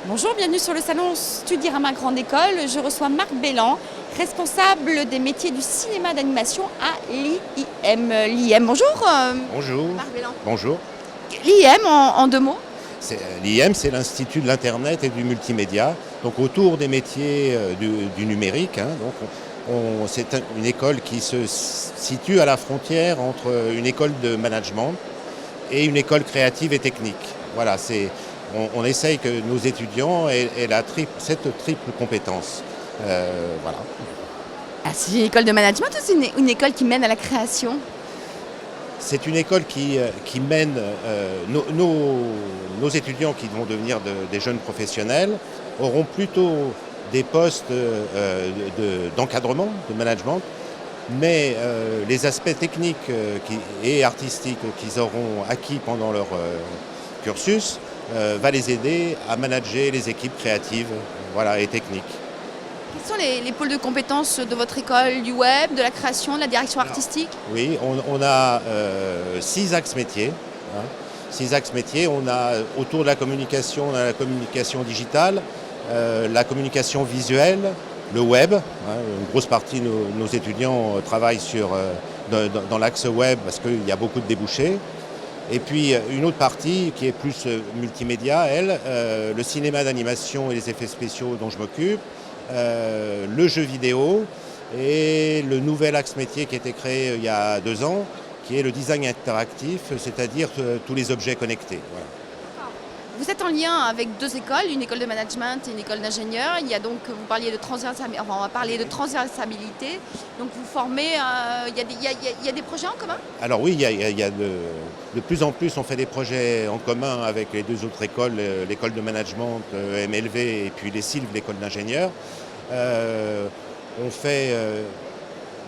Bonjour, bienvenue sur le salon Studirama Grande École. Je reçois Marc Bellan, responsable des métiers du cinéma d'animation à l'IM. L'IM, bonjour Bonjour. Marc Bellan. Bonjour. L'IM en deux mots. L'IM, c'est l'Institut de l'Internet et du Multimédia, donc autour des métiers du numérique. Donc c'est une école qui se situe à la frontière entre une école de management et une école créative et technique. Voilà, on essaye que nos étudiants aient cette triple compétence. Voilà. Ah, c'est une école de management ou c'est une école qui mène à la création? C'est une école qui mène nos étudiants qui vont devenir des jeunes professionnels auront plutôt des postes d'encadrement, de management, mais les aspects techniques et artistiques qu'ils auront acquis pendant leur cursus va les aider à manager les équipes créatives et techniques. Quels sont les pôles de compétences de votre école, du web, de la création, de la direction artistique? Oui, on a 6 axes métiers. 6 axes métiers. On a autour de la communication, on a la communication digitale, la communication visuelle, le web. Une grosse partie de nos étudiants travaillent dans l'axe web parce qu'il y a beaucoup de débouchés. Et puis une autre partie qui est plus multimédia, le cinéma d'animation et les effets spéciaux dont je m'occupe, le jeu vidéo et le nouvel axe métier qui a été créé il y a 2 ans, qui est le design interactif, c'est-à-dire tous les objets connectés. Voilà. Vous êtes en lien avec 2 écoles, une école de management et une école d'ingénieur. Il y a donc, vous parliez de transversalité, on va parler de transversabilité. Donc vous formez, il y a des projets en commun? Alors oui, il y a de plus en plus, on fait des projets en commun avec les 2 autres écoles, l'école de management MLV et puis les Sylves, l'école d'ingénieur. On fait,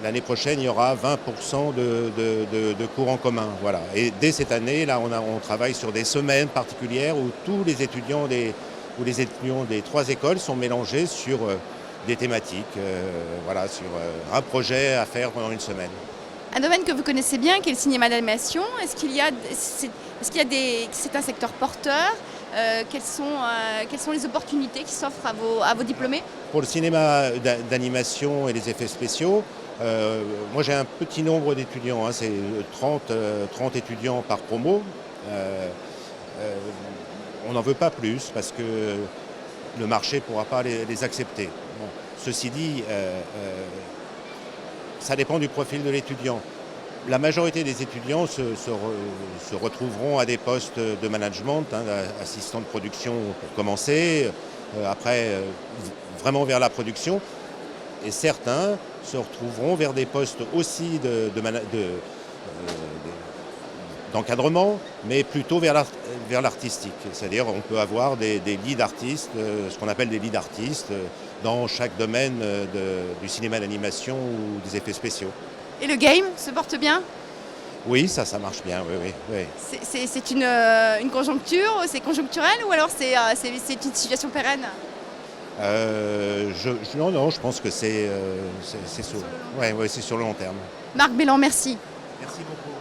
l'année prochaine, il y aura 20% de cours en commun. Voilà. Et dès cette année, là, on travaille sur des semaines particulières où tous les étudiants des 3 écoles sont mélangés sur des thématiques, sur un projet à faire pendant une semaine. Un domaine que vous connaissez bien, qui est le cinéma d'animation, c'est un secteur porteur? Quelles sont les opportunités qui s'offrent à vos diplômés? Pour le cinéma d'animation et les effets spéciaux, moi j'ai un petit nombre d'étudiants, c'est 30 étudiants par promo. On n'en veut pas plus parce que le marché ne pourra pas les accepter. Bon. Ceci dit, ça dépend du profil de l'étudiant. La majorité des étudiants se retrouveront à des postes de management, assistant de production pour commencer, après vraiment vers la production. Et certains se retrouveront vers des postes aussi d'encadrement, mais plutôt vers l'artistique. C'est-à-dire on peut avoir des lead artistes, ce qu'on appelle des lead artistes, dans chaque domaine du cinéma d'animation ou des effets spéciaux. Et le game se porte bien? Oui, ça marche bien, oui. C'est une conjoncture, c'est conjoncturel ou alors c'est une situation pérenne? Non, je pense que c'est sur le long terme. Marc Bellan, merci. Merci beaucoup.